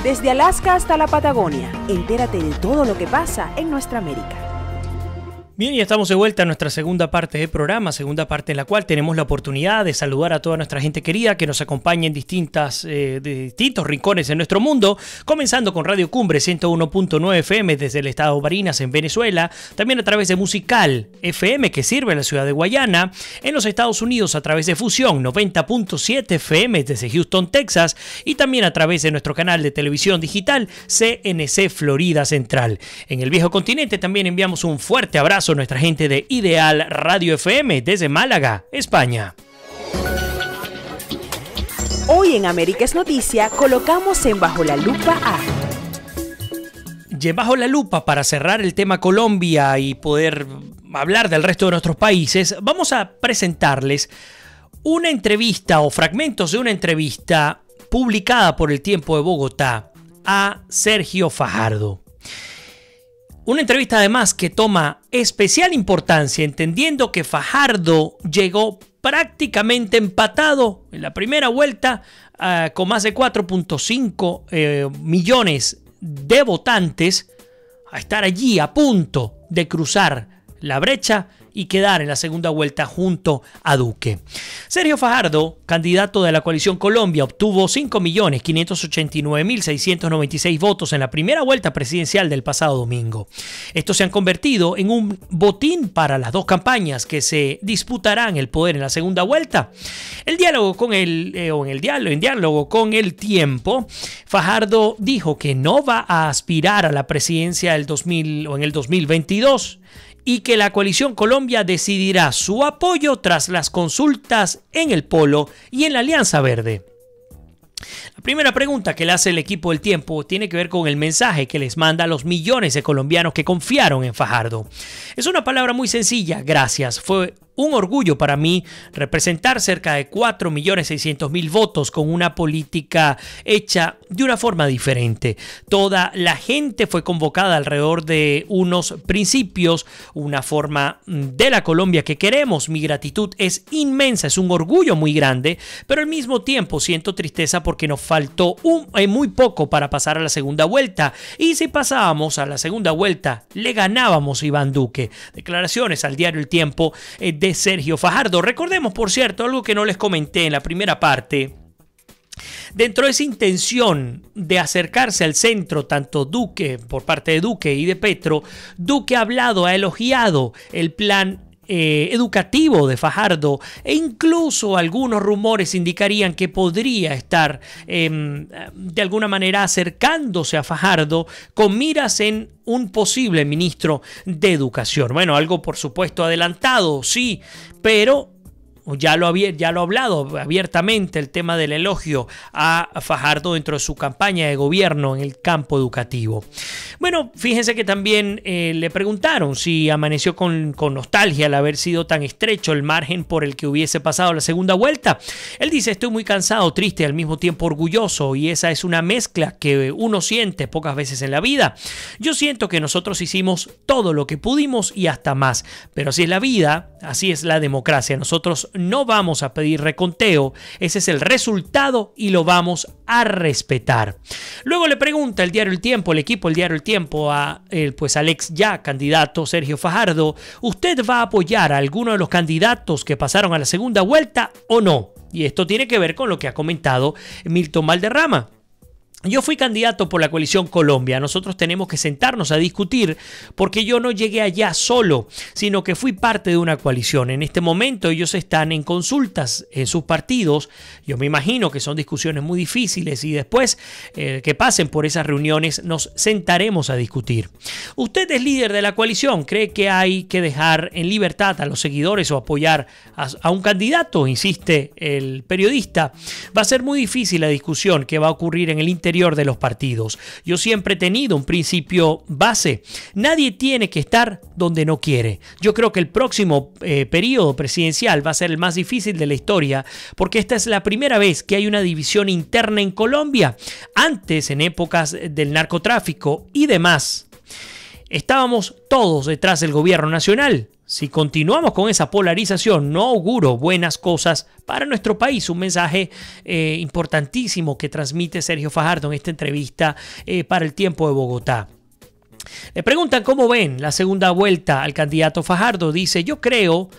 Desde Alaska hasta la Patagonia, entérate de todo lo que pasa en nuestra América. Bien, ya estamos de vuelta a nuestra segunda parte del programa, segunda parte en la cual tenemos la oportunidad de saludar a toda nuestra gente querida que nos acompaña en de distintos rincones de nuestro mundo, comenzando con Radio Cumbre 101.9 FM desde el estado de Barinas en Venezuela, también a través de Musical FM que sirve en la ciudad de Guayana, en los Estados Unidos a través de Fusión 90.7 FM desde Houston, Texas, y también a través de nuestro canal de televisión digital CNC Florida Central. En el viejo continente también enviamos un fuerte abrazo a nuestra gente de Ideal Radio FM desde Málaga, España. Hoy en América es Noticia colocamos en Bajo la Lupa a... Bajo la lupa, para cerrar el tema Colombia y poder hablar del resto de nuestros países, vamos a presentarles una entrevista o fragmentos de una entrevista publicada por El Tiempo de Bogotá a Sergio Fajardo. Una entrevista además que toma especial importancia entendiendo que Fajardo llegó prácticamente empatado en la primera vuelta con más de 4.5 millones de votantes a estar allí a punto de cruzar la brecha y quedar en la segunda vuelta junto a Duque. Sergio Fajardo, candidato de la coalición Colombia, obtuvo 5.589.696 votos en la primera vuelta presidencial del pasado domingo. Estos se han convertido en un botín para las dos campañas que se disputarán el poder en la segunda vuelta. En diálogo con El Tiempo, Fajardo dijo que no va a aspirar a la presidencia en el 2022. Y que la coalición Colombia decidirá su apoyo tras las consultas en el Polo y en la Alianza Verde. La primera pregunta que le hace el equipo del Tiempo tiene que ver con el mensaje que les manda a los millones de colombianos que confiaron en Fajardo. Es una palabra muy sencilla, gracias. Fue un orgullo para mí representar cerca de 4.600.000 votos con una política hecha de una forma diferente. Toda la gente fue convocada alrededor de unos principios, una forma de la Colombia que queremos. Mi gratitud es inmensa, es un orgullo muy grande, pero al mismo tiempo siento tristeza porque nos faltó muy poco para pasar a la segunda vuelta. Y si pasábamos a la segunda vuelta, le ganábamos a Iván Duque. Declaraciones al diario El Tiempo de Sergio Fajardo. Recordemos, por cierto, algo que no les comenté en la primera parte. Dentro de esa intención de acercarse al centro, tanto Duque, por parte de Duque y de Petro, Duque ha elogiado el plan educativo de Fajardo e incluso algunos rumores indicarían que podría estar de alguna manera acercándose a Fajardo con miras en un posible ministro de Educación. Bueno, algo por supuesto adelantado, sí, pero ya lo ha hablado abiertamente el tema del elogio a Fajardo dentro de su campaña de gobierno en el campo educativo. Bueno, fíjense que también le preguntaron si amaneció con nostalgia al haber sido tan estrecho el margen por el que hubiese pasado la segunda vuelta. Él dice: estoy muy cansado, triste y al mismo tiempo orgulloso, y esa es una mezcla que uno siente pocas veces en la vida. Yo siento que nosotros hicimos todo lo que pudimos y hasta más, pero así es la vida, así es la democracia. Nosotros no vamos a pedir reconteo, ese es el resultado y lo vamos a respetar. Luego le pregunta el diario El Tiempo, el equipo del diario El Tiempo, al ex ya candidato Sergio Fajardo: ¿usted va a apoyar a alguno de los candidatos que pasaron a la segunda vuelta o no? Y esto tiene que ver con lo que ha comentado Milton Valderrama. Yo fui candidato por la coalición Colombia. Nosotros tenemos que sentarnos a discutir porque yo no llegué allá solo, sino que fui parte de una coalición. En este momento ellos están en consultas en sus partidos. Yo me imagino que son discusiones muy difíciles y después que pasen por esas reuniones nos sentaremos a discutir. ¿Usted es líder de la coalición? ¿Cree que hay que dejar en libertad a los seguidores o apoyar a un candidato? Insiste el periodista. Va a ser muy difícil la discusión que va a ocurrir en el interior de los partidos. Yo siempre he tenido un principio base: nadie tiene que estar donde no quiere. Yo creo que el próximo periodo presidencial va a ser el más difícil de la historia porque esta es la primera vez que hay una división interna en Colombia. Antes, en épocas del narcotráfico y demás, estábamos todos detrás del gobierno nacional. si continuamos con esa polarización, no auguro buenas cosas para nuestro país. Un mensaje importantísimo que transmite Sergio Fajardo en esta entrevista para El Tiempo de Bogotá. Le preguntan cómo ven la segunda vuelta al candidato Fajardo. Dice, yo creo,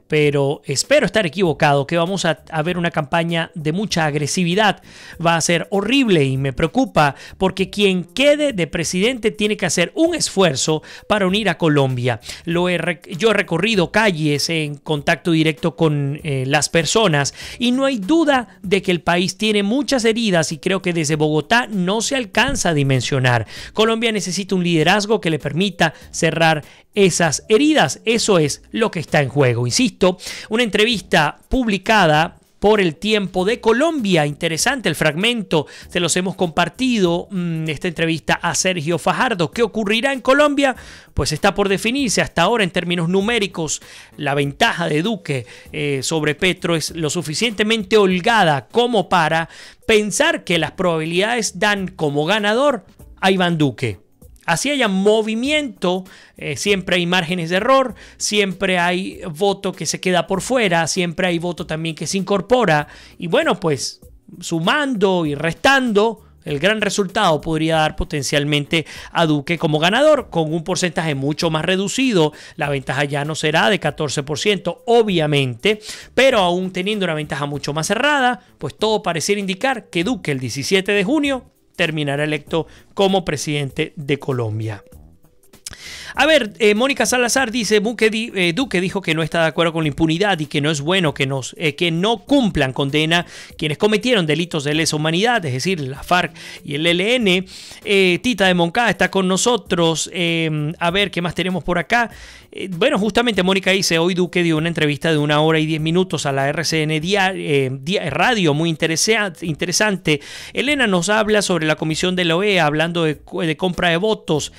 pero espero estar equivocado, que vamos a ver una campaña de mucha agresividad. Va a ser horrible y me preocupa porque quien quede de presidente tiene que hacer un esfuerzo para unir a Colombia. Yo he recorrido calles en contacto directo con las personas y no hay duda de que el país tiene muchas heridas y creo que desde Bogotá no se alcanza a dimensionar. Colombia necesita un liderazgo que le permita cerrar esas heridas. Eso es lo que está en juego. Insisto, una entrevista publicada por El Tiempo de Colombia. Interesante el fragmento, se los hemos compartido, esta entrevista a Sergio Fajardo. ¿Qué ocurrirá en Colombia? Pues está por definirse. Hasta ahora, en términos numéricos, la ventaja de Duque sobre Petro es lo suficientemente holgada como para pensar que las probabilidades dan como ganador a Iván Duque. Así haya movimiento, siempre hay márgenes de error, siempre hay voto que se queda por fuera, siempre hay voto también que se incorpora. Y bueno, pues sumando y restando, el gran resultado podría dar potencialmente a Duque como ganador, con un porcentaje mucho más reducido. La ventaja ya no será de 14%, obviamente, pero aún teniendo una ventaja mucho más cerrada, pues todo pareciera indicar que Duque el 17 de junio terminará electo como presidente de Colombia. A ver, Mónica Salazar dice, Duque dijo que no está de acuerdo con la impunidad y que no es bueno que no cumplan condena quienes cometieron delitos de lesa humanidad, es decir, la FARC y el ELN. Tita de Moncada está con nosotros. A ver, ¿qué más tenemos por acá? Bueno, justamente Mónica dice, hoy Duque dio una entrevista de 1 hora y 10 minutos a la RCN Radio, muy interesante. Elena nos habla sobre la comisión de la OEA, hablando de compra de votos.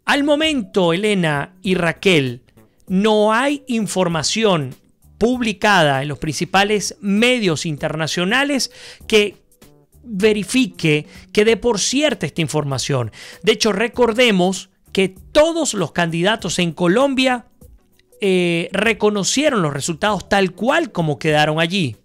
Al momento, Elena y Raquel, no hay información publicada en los principales medios internacionales que verifique, que dé por cierta esta información. De hecho, recordemos que todos los candidatos en Colombia reconocieron los resultados tal cual como quedaron allí.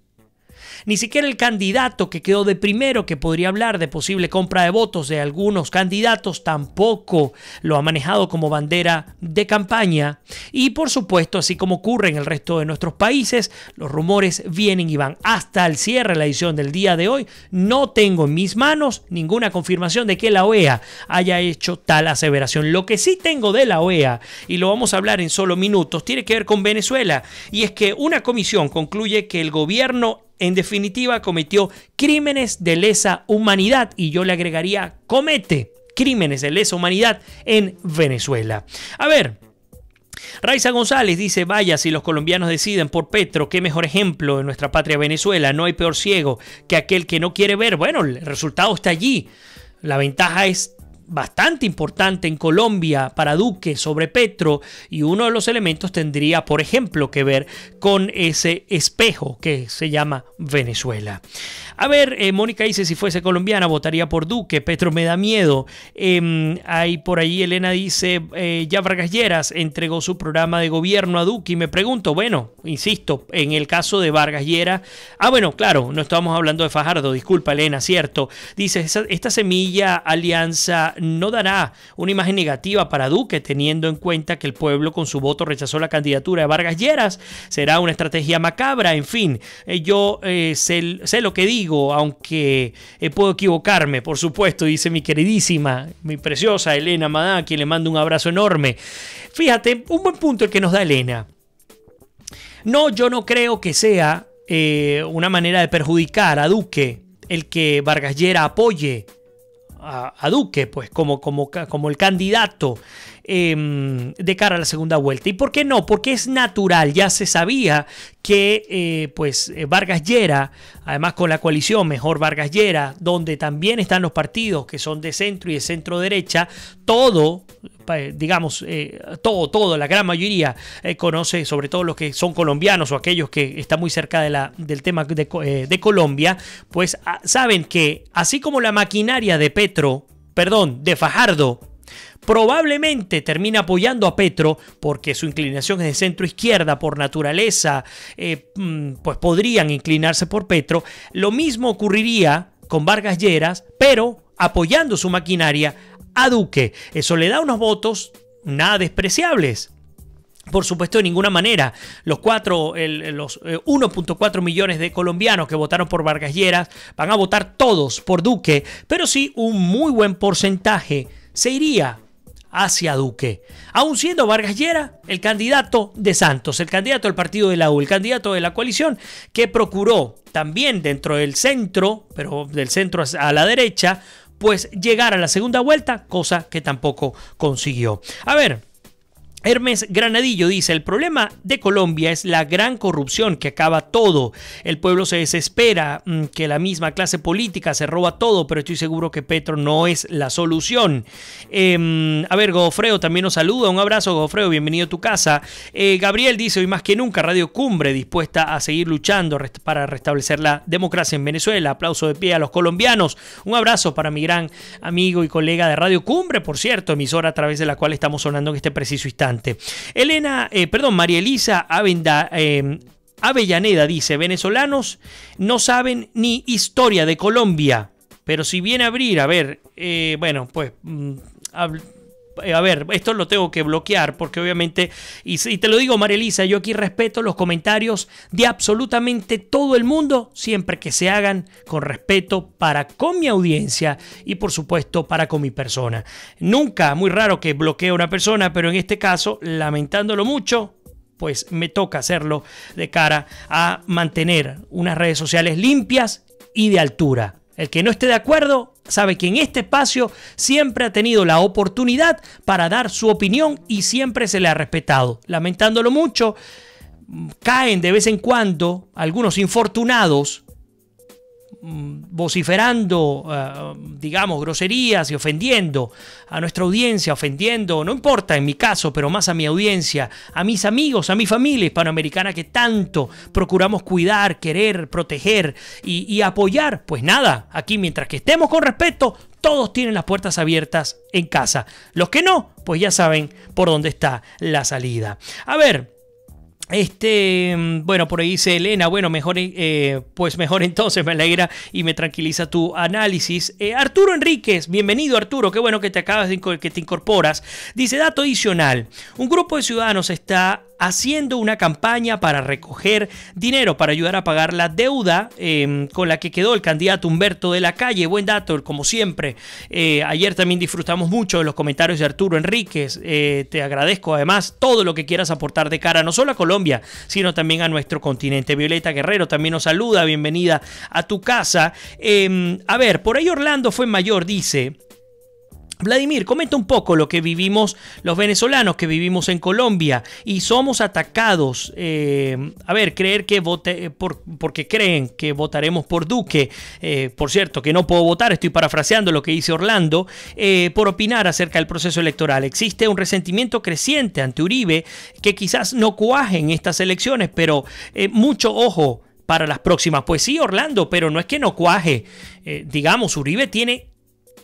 Ni siquiera el candidato que quedó de primero, que podría hablar de posible compra de votos de algunos candidatos, tampoco lo ha manejado como bandera de campaña. Y por supuesto, así como ocurre en el resto de nuestros países, los rumores vienen y van. Hasta el cierre de la edición del día de hoy, no tengo en mis manos ninguna confirmación de que la OEA haya hecho tal aseveración. Lo que sí tengo de la OEA, y lo vamos a hablar en solo minutos, tiene que ver con Venezuela. Y es que una comisión concluye que el gobierno en definitiva cometió crímenes de lesa humanidad, y yo le agregaría comete crímenes de lesa humanidad en Venezuela. A ver, Raiza González dice, vaya, si los colombianos deciden por Petro, qué mejor ejemplo en nuestra patria Venezuela. No hay peor ciego que aquel que no quiere ver. Bueno, el resultado está allí. La ventaja es bastante importante en Colombia para Duque sobre Petro, y uno de los elementos tendría, por ejemplo, que ver con ese espejo que se llama Venezuela. A ver, Mónica dice, si fuese colombiana votaría por Duque, Petro me da miedo. Hay por ahí, Elena dice, ya Vargas Lleras entregó su programa de gobierno a Duque, y me pregunto, bueno, insisto, en el caso de Vargas Lleras, bueno, claro, no estábamos hablando de Fajardo, disculpa Elena, cierto, dice, esta semilla alianza no dará una imagen negativa para Duque, teniendo en cuenta que el pueblo con su voto rechazó la candidatura de Vargas Lleras. Será una estrategia macabra. En fin, yo sé lo que digo, aunque puedo equivocarme, por supuesto, dice mi queridísima, mi preciosa Elena Madá, a quien le mando un abrazo enorme. Fíjate, un buen punto el que nos da Elena. No, yo no creo que sea una manera de perjudicar a Duque el que Vargas Lleras apoye a Duque, pues como el candidato de cara a la segunda vuelta. ¿Y por qué no? Porque es natural, ya se sabía que Vargas Lleras, además con la coalición Mejor Vargas Lleras, donde también están los partidos que son de centro y de centro derecha, todo, la gran mayoría conoce, sobre todo los que son colombianos o aquellos que están muy cerca del tema de Colombia, pues saben que así como la maquinaria de Fajardo Probablemente termine apoyando a Petro porque su inclinación es de centro izquierda por naturaleza, pues podrían inclinarse por Petro. Lo mismo ocurriría con Vargas Lleras, pero apoyando su maquinaria a Duque. Eso le da unos votos nada despreciables. Por supuesto, de ninguna manera. Los 1.4 millones de colombianos que votaron por Vargas Lleras van a votar todos por Duque, pero sí un muy buen porcentaje se iría hacia Duque. Aún siendo Vargas Lleras el candidato de Santos, el candidato del partido de la U, el candidato de la coalición, que procuró también dentro del centro, pero del centro a la derecha, pues llegar a la segunda vuelta, cosa que tampoco consiguió. A ver, Hermes Granadillo dice: el problema de Colombia es la gran corrupción que acaba todo. El pueblo se desespera, que la misma clase política se roba todo, pero estoy seguro que Petro no es la solución. A ver, Godofredo también nos saluda. Un abrazo, Godofredo, bienvenido a tu casa. Gabriel dice: hoy más que nunca Radio Cumbre dispuesta a seguir luchando para restablecer la democracia en Venezuela. Aplauso de pie a los colombianos. Un abrazo para mi gran amigo y colega de Radio Cumbre, por cierto, emisora a través de la cual estamos sonando en este preciso instante. María Elisa Avellaneda dice: venezolanos no saben ni historia de Colombia, pero si viene a abrir, a ver, esto lo tengo que bloquear porque obviamente, y te lo digo, María Elisa, yo aquí respeto los comentarios de absolutamente todo el mundo, siempre que se hagan con respeto para con mi audiencia y por supuesto para con mi persona. Nunca, muy raro que bloquee a una persona, pero en este caso, lamentándolo mucho, pues me toca hacerlo de cara a mantener unas redes sociales limpias y de altura. El que no esté de acuerdo sabe que en este espacio siempre ha tenido la oportunidad para dar su opinión y siempre se le ha respetado. Lamentándolo mucho, caen de vez en cuando algunos infortunados vociferando, digamos, groserías y ofendiendo a nuestra audiencia, ofendiendo, no importa en mi caso, pero más a mi audiencia, a mis amigos, a mi familia hispanoamericana que tanto procuramos cuidar, querer, proteger y apoyar. Pues nada, aquí mientras que estemos con respeto, todos tienen las puertas abiertas en casa. Los que no, pues ya saben por dónde está la salida. A ver, bueno, por ahí dice Elena, bueno, pues mejor entonces, me alegra y me tranquiliza tu análisis. Arturo Enríquez, bienvenido Arturo, qué bueno que que te incorporas. Dice: dato adicional, un grupo de ciudadanos está haciendo una campaña para recoger dinero para ayudar a pagar la deuda con la que quedó el candidato Humberto de la Calle. Buen dato, como siempre. Ayer también disfrutamos mucho de los comentarios de Arturo Enríquez. Te agradezco además todo lo que quieras aportar de cara no solo a Colombia, sino también a nuestro continente. Violeta Guerrero también nos saluda, bienvenida a tu casa. A ver, por ahí Orlando Fuenmayor dice: Vladimir, comenta un poco lo que vivimos los venezolanos que vivimos en Colombia y somos atacados. Creer que porque creen que votaremos por Duque. Por cierto, que no puedo votar, estoy parafraseando lo que dice Orlando, por opinar acerca del proceso electoral. Existe un resentimiento creciente ante Uribe que quizás no cuaje en estas elecciones, pero mucho ojo para las próximas. Pues sí, Orlando, pero no es que no cuaje. Digamos, Uribe tiene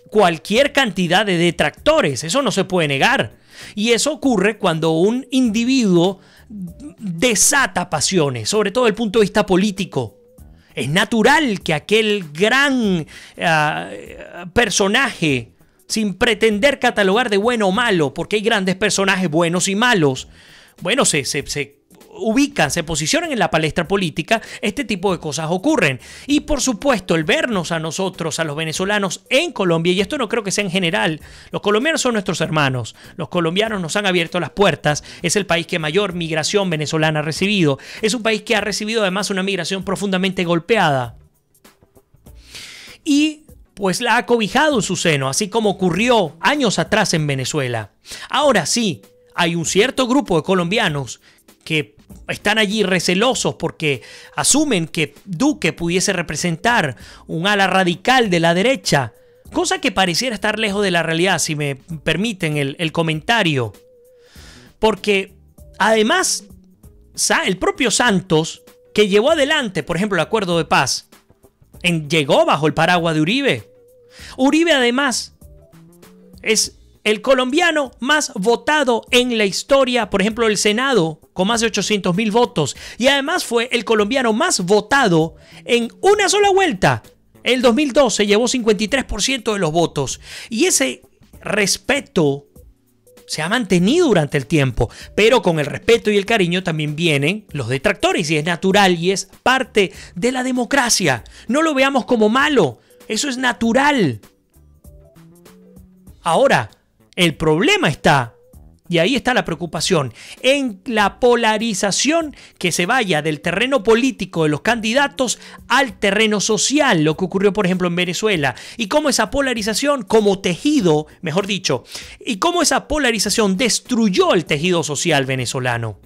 cualquier cantidad de detractores, eso no se puede negar. Y eso ocurre cuando un individuo desata pasiones, sobre todo desde el punto de vista político. Es natural que aquel gran personaje, sin pretender catalogar de bueno o malo, porque hay grandes personajes buenos y malos, bueno, se ubican, se posicionan en la palestra política, este tipo de cosas ocurren. Y por supuesto, el vernos a nosotros, a los venezolanos en Colombia, y esto no creo que sea en general, los colombianos son nuestros hermanos, los colombianos nos han abierto las puertas, es el país que mayor migración venezolana ha recibido, es un país que ha recibido además una migración profundamente golpeada. Y pues la ha cobijado en su seno, así como ocurrió años atrás en Venezuela. Ahora sí, hay un cierto grupo de colombianos que están allí recelosos porque asumen que Duque pudiese representar un ala radical de la derecha, cosa que pareciera estar lejos de la realidad, si me permiten el comentario. Porque además, el propio Santos, que llevó adelante, por ejemplo, el acuerdo de paz, llegó bajo el paraguas de Uribe. Uribe además es el colombiano más votado en la historia, por ejemplo, el Senado, con más de 800.000 votos. Y además fue el colombiano más votado en una sola vuelta. En el 2012 llevó 53% de los votos. Y ese respeto se ha mantenido durante el tiempo. Pero con el respeto y el cariño también vienen los detractores. Y es natural y es parte de la democracia. No lo veamos como malo. Eso es natural. Ahora, el problema está, y ahí está la preocupación, en la polarización que se vaya del terreno político de los candidatos al terreno social, lo que ocurrió por ejemplo en Venezuela, y cómo esa polarización como tejido, mejor dicho, y cómo esa polarización destruyó el tejido social venezolano.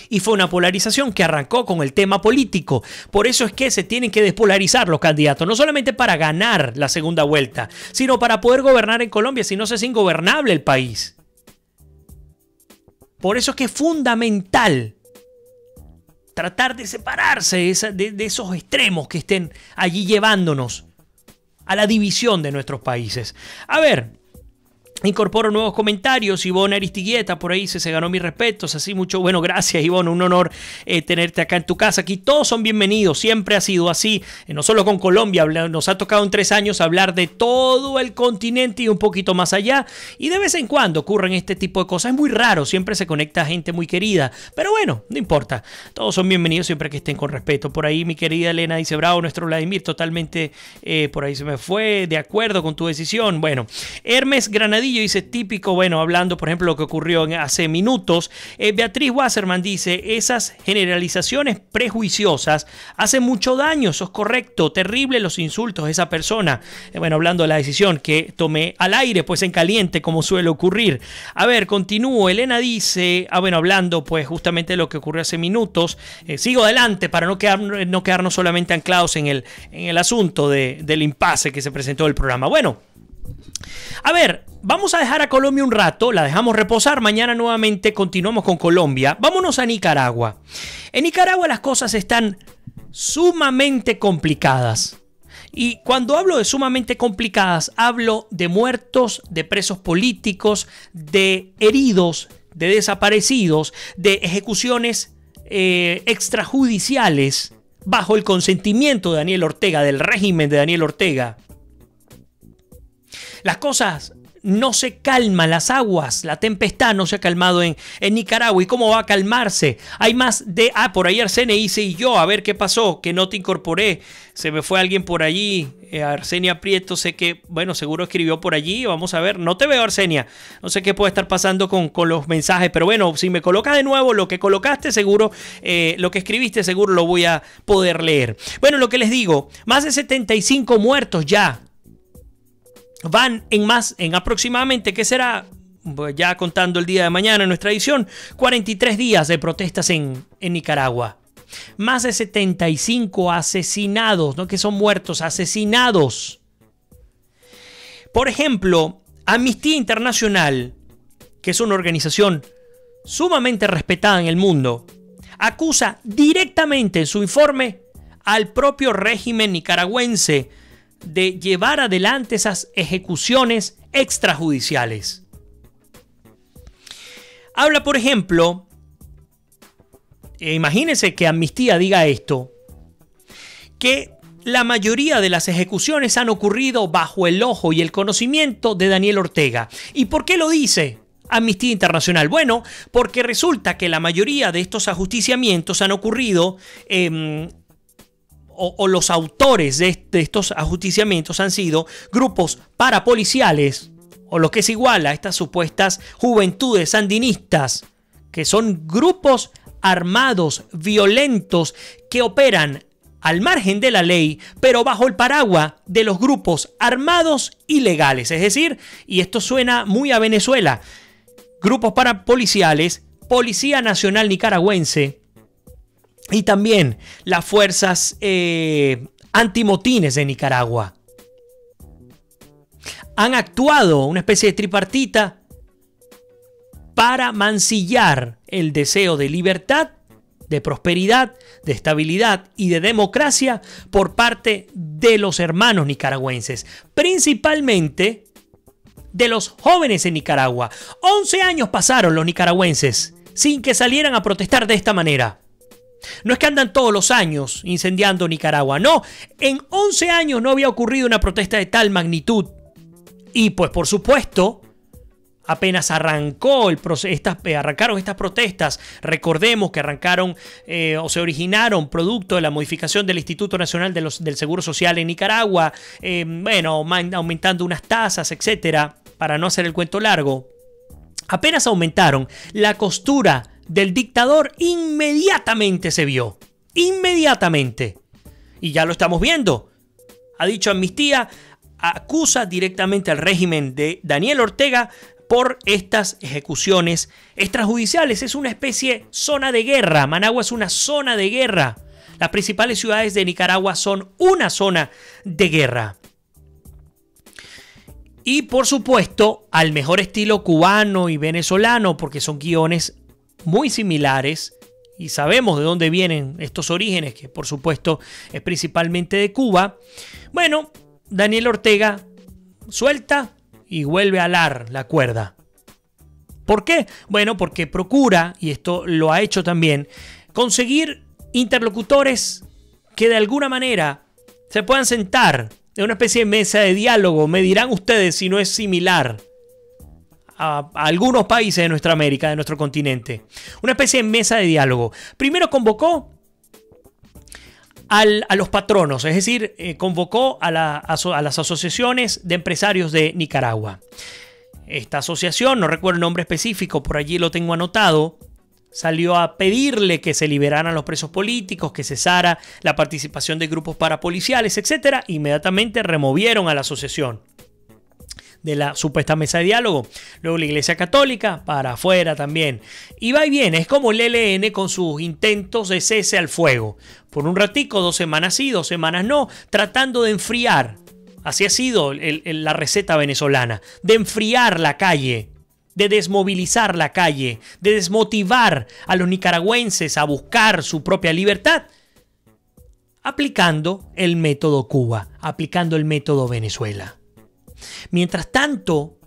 Y fue una polarización que arrancó con el tema político. Por eso es que se tienen que despolarizar los candidatos, no solamente para ganar la segunda vuelta, sino para poder gobernar en Colombia, si no se hace ingobernable el país. Por eso es que es fundamental tratar de separarse de esos extremos que estén allí llevándonos a la división de nuestros países. A ver, incorporo nuevos comentarios. Ivonne Aristigueta por ahí se ganó mis respetos. Así mucho. Bueno, gracias Ivonne. Un honor tenerte acá en tu casa. Aquí todos son bienvenidos. Siempre ha sido así. No solo con Colombia. Nos ha tocado en 3 años hablar de todo el continente y un poquito más allá. Y de vez en cuando ocurren este tipo de cosas. Es muy raro. Siempre se conecta gente muy querida. Pero bueno, no importa. Todos son bienvenidos siempre que estén con respeto. Por ahí mi querida Elena dice: bravo, nuestro Vladimir. Totalmente por ahí se me fue. De acuerdo con tu decisión. Bueno, Hermes Granadillo dice: típico, bueno, hablando por ejemplo lo que ocurrió hace minutos. Beatriz Wasserman dice: esas generalizaciones prejuiciosas hacen mucho daño. Eso es correcto, terrible los insultos de esa persona. Bueno, hablando de la decisión que tomé al aire, pues en caliente, como suele ocurrir. A ver, continúo. Elena dice, bueno, hablando pues justamente de lo que ocurrió hace minutos. Sigo adelante para no quedarnos solamente anclados en el asunto del impasse que se presentó el programa. Bueno, a ver, vamos a dejar a Colombia un rato, la dejamos reposar, mañana nuevamente continuamos con Colombia. Vámonos a Nicaragua. En Nicaragua las cosas están sumamente complicadas. Y cuando hablo de sumamente complicadas, hablo de muertos, de presos políticos, de heridos, de desaparecidos, de ejecuciones extrajudiciales bajo el consentimiento de Daniel Ortega, del régimen de Daniel Ortega. Las cosas no se calman, las aguas, la tempestad no se ha calmado en Nicaragua. ¿Y cómo va a calmarse? Hay más de... por ahí Arsenia dice: y yo, a ver qué pasó, que no te incorporé. Se me fue alguien por allí. Arsenia Prieto, sé que, bueno, seguro escribió por allí. Vamos a ver, no te veo, Arsenia. No sé qué puede estar pasando con los mensajes, pero bueno, si me colocas de nuevo lo que colocaste, seguro, lo que escribiste, seguro lo voy a poder leer. Bueno, lo que les digo, más de 75 muertos ya. Van en aproximadamente, ¿qué será? Ya contando el día de mañana en nuestra edición, 43 días de protestas en Nicaragua. Más de 75 asesinados, no que son muertos, asesinados. Por ejemplo, Amnistía Internacional, que es una organización sumamente respetada en el mundo, acusa directamente en su informe al propio régimen nicaragüense de llevar adelante esas ejecuciones extrajudiciales. Habla, por ejemplo, imagínense que Amnistía diga esto, que la mayoría de las ejecuciones han ocurrido bajo el ojo y el conocimiento de Daniel Ortega. ¿Y por qué lo dice Amnistía Internacional? Bueno, porque resulta que la mayoría de estos ajusticiamientos han ocurrido o los autores de estos ajusticiamientos han sido grupos parapoliciales, o lo que es igual a estas supuestas juventudes sandinistas, que son grupos armados, violentos, que operan al margen de la ley, pero bajo el paraguas de los grupos armados ilegales. Es decir, y esto suena muy a Venezuela, grupos parapoliciales, Policía Nacional Nicaragüense, y también las fuerzas antimotines de Nicaragua. Han actuado una especie de tripartita para mancillar el deseo de libertad, de prosperidad, de estabilidad y de democracia por parte de los hermanos nicaragüenses. Principalmente de los jóvenes en Nicaragua. 11 años pasaron los nicaragüenses sin que salieran a protestar de esta manera. No es que andan todos los años incendiando Nicaragua, no. En 11 años no había ocurrido una protesta de tal magnitud. Y pues por supuesto, apenas arrancaron estas protestas, recordemos que arrancaron o se originaron producto de la modificación del Instituto Nacional del Seguro Social en Nicaragua, aumentando unas tasas, etcétera, para no hacer el cuento largo. Apenas aumentaron, la costura del dictador inmediatamente se vio. Inmediatamente. Y ya lo estamos viendo. Ha dicho Amnistía, acusa directamente al régimen de Daniel Ortega por estas ejecuciones extrajudiciales. Es una especie zona de guerra. Managua es una zona de guerra. Las principales ciudades de Nicaragua son una zona de guerra. Y por supuesto, al mejor estilo cubano y venezolano, porque son guiones muy similares y sabemos de dónde vienen estos orígenes, que por supuesto es principalmente de Cuba. Bueno, Daniel Ortega suelta y vuelve a alar la cuerda. ¿Por qué? Bueno, porque procura, y esto lo ha hecho también, conseguir interlocutores que de alguna manera se puedan sentar en una especie de mesa de diálogo. Me dirán ustedes si no es similar a algunos países de nuestra América, de nuestro continente. Una especie de mesa de diálogo. Primero convocó a los patronos, es decir, convocó a las asociaciones de empresarios de Nicaragua. Esta asociación, no recuerdo el nombre específico, por allí lo tengo anotado, salió a pedirle que se liberaran los presos políticos, que cesara la participación de grupos parapoliciales, etc. Inmediatamente removieron a la asociación de la supuesta mesa de diálogo. Luego la Iglesia Católica para afuera también. Y va y viene, es como el ELN con sus intentos de cese al fuego. Por un ratico, 2 semanas sí, 2 semanas no, tratando de enfriar. Así ha sido la receta venezolana, de enfriar la calle, de desmovilizar la calle, de desmotivar a los nicaragüenses a buscar su propia libertad, aplicando el método Cuba, aplicando el método Venezuela. Mientras tanto,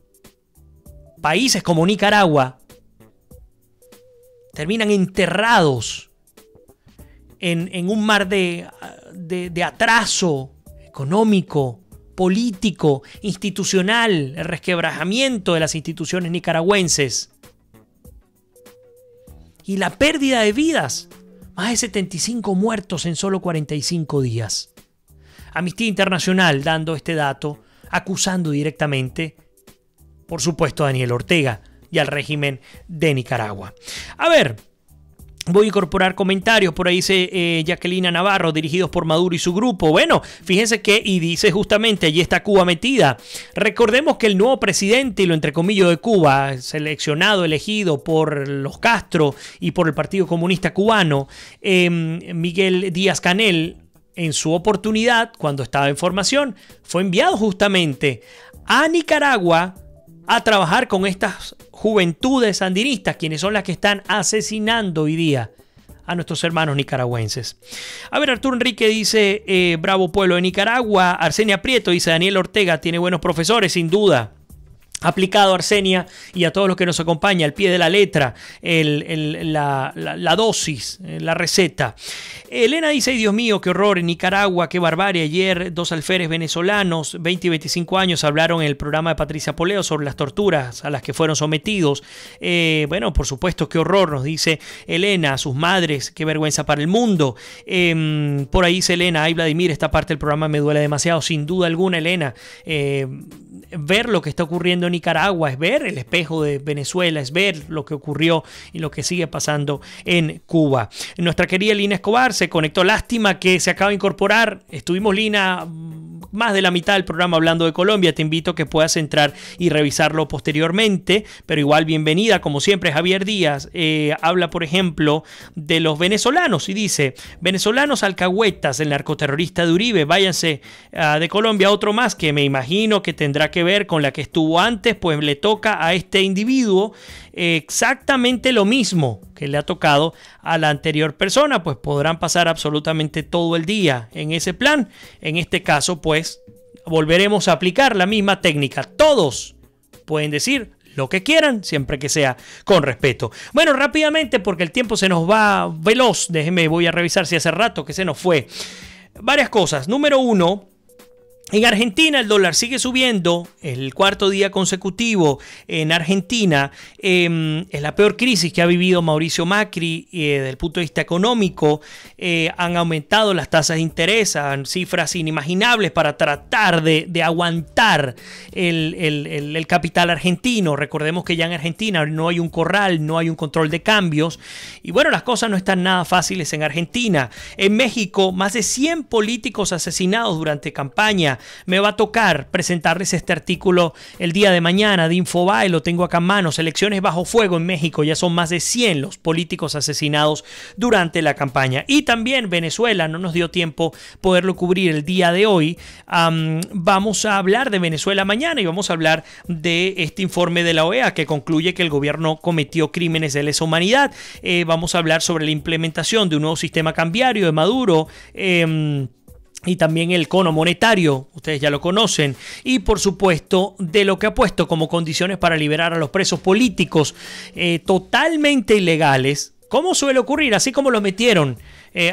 países como Nicaragua terminan enterrados en un mar de atraso económico, político, institucional, el resquebrajamiento de las instituciones nicaragüenses y la pérdida de vidas. Más de 75 muertos en solo 45 días. Amnistía Internacional dando este dato, acusando directamente, por supuesto, a Daniel Ortega y al régimen de Nicaragua. A ver, voy a incorporar comentarios. Por ahí dice Jacqueline Navarro, dirigidos por Maduro y su grupo. Bueno, fíjense que, y dice justamente, allí está Cuba metida. Recordemos que el nuevo presidente, y lo entrecomillo de Cuba, seleccionado, elegido por los Castro y por el Partido Comunista Cubano, Miguel Díaz-Canel, en su oportunidad, cuando estaba en formación, fue enviado justamente a Nicaragua a trabajar con estas juventudes sandinistas, quienes son las que están asesinando hoy día a nuestros hermanos nicaragüenses. A ver, Arturo Enrique dice, bravo pueblo de Nicaragua. Arsenia Prieto dice, Daniel Ortega tiene buenos profesores, sin duda. Aplicado a Arsenia y a todos los que nos acompañan, al pie de la letra, la dosis, la receta. Elena dice, Dios mío, qué horror en Nicaragua, qué barbarie. Ayer 2 alférez venezolanos, 20 y 25 años, hablaron en el programa de Patricia Poleo sobre las torturas a las que fueron sometidos. Bueno, por supuesto, qué horror, nos dice Elena, a sus madres, qué vergüenza para el mundo. Por ahí dice Elena, ay Vladimir, esta parte del programa me duele demasiado. Sin duda alguna, Elena, ver lo que está ocurriendo en Nicaragua es ver el espejo de Venezuela, es ver lo que ocurrió y lo que sigue pasando en Cuba. Nuestra querida Lina Escobar se conectó. Lástima que se acaba de incorporar. Estuvimos, Lina, más de la mitad del programa hablando de Colombia. Te invito a que puedas entrar y revisarlo posteriormente, pero igual bienvenida, como siempre. Javier Díaz habla, por ejemplo, de los venezolanos y dice, venezolanos alcahuetas, el narcoterrorista de Uribe, váyanse de Colombia. Otro más que me imagino que tendrá que ver con la que estuvo antes, pues le toca a este individuo exactamente lo mismo que le ha tocado a la anterior persona, pues podrán pasar absolutamente todo el día en ese plan. En este caso, pues volveremos a aplicar la misma técnica. Todos pueden decir lo que quieran, siempre que sea con respeto. Bueno, rápidamente, porque el tiempo se nos va veloz. Voy a revisar si hace rato que se nos fue. Varias cosas. Número uno, en Argentina el dólar sigue subiendo, el cuarto día consecutivo en Argentina. Es la peor crisis que ha vivido Mauricio Macri desde el punto de vista económico. Han aumentado las tasas de interés a cifras inimaginables para tratar de aguantar el capital argentino. Recordemos que ya en Argentina no hay un corral, no hay un control de cambios. Y bueno, las cosas no están nada fáciles en Argentina. En México, más de 100 políticos asesinados durante campaña. Me va a tocar presentarles este artículo el día de mañana de Infobae, lo tengo acá en manos. Elecciones bajo fuego en México, ya son más de 100 los políticos asesinados durante la campaña. Y también Venezuela, no nos dio tiempo poderlo cubrir el día de hoy. Vamos a hablar de Venezuela mañana y vamos a hablar de este informe de la OEA que concluye que el gobierno cometió crímenes de lesa humanidad. Vamos a hablar sobre la implementación de un nuevo sistema cambiario de Maduro, y también el cono monetario, ustedes ya lo conocen, y por supuesto de lo que ha puesto como condiciones para liberar a los presos políticos totalmente ilegales, como suele ocurrir, así como los metieron,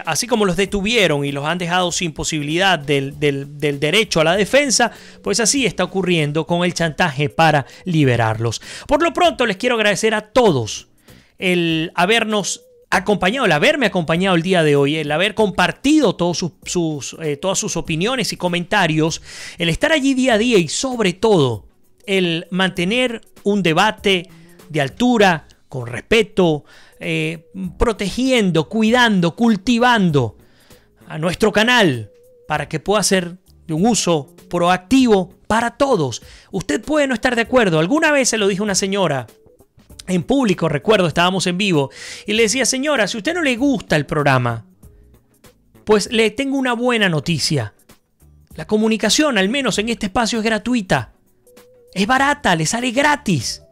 así como los detuvieron y los han dejado sin posibilidad del derecho a la defensa, pues así está ocurriendo con el chantaje para liberarlos. Por lo pronto les quiero agradecer a todos el habernos acompañado, el haberme acompañado el día de hoy, el haber compartido todas sus opiniones y comentarios, el estar allí día a día y sobre todo el mantener un debate de altura, con respeto, protegiendo, cuidando, cultivando a nuestro canal para que pueda ser de un uso proactivo para todos. Usted puede no estar de acuerdo. Alguna vez se lo dijo una señora en público, recuerdo, estábamos en vivo, y le decía: señora, si a usted no le gusta el programa, pues le tengo una buena noticia. La comunicación, al menos en este espacio, es gratuita. Es barata, le sale gratis.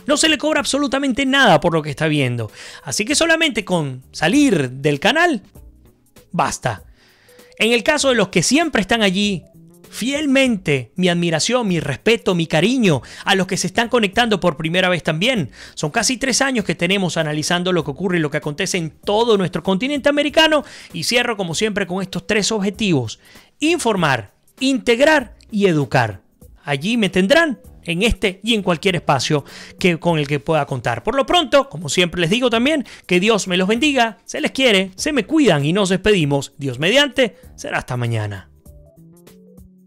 No se le cobra absolutamente nada por lo que está viendo. Así que solamente con salir del canal, basta. En el caso de los que siempre están allí, fielmente, mi admiración, mi respeto, mi cariño a los que se están conectando por primera vez también. Son casi 3 años que tenemos analizando lo que ocurre y lo que acontece en todo nuestro continente americano. Y cierro como siempre con estos 3 objetivos: informar, integrar y educar. Allí me tendrán en este y en cualquier espacio con el que pueda contar. Por lo pronto, como siempre les digo también, que Dios me los bendiga, se les quiere, se me cuidan y nos despedimos. Dios mediante, será hasta mañana.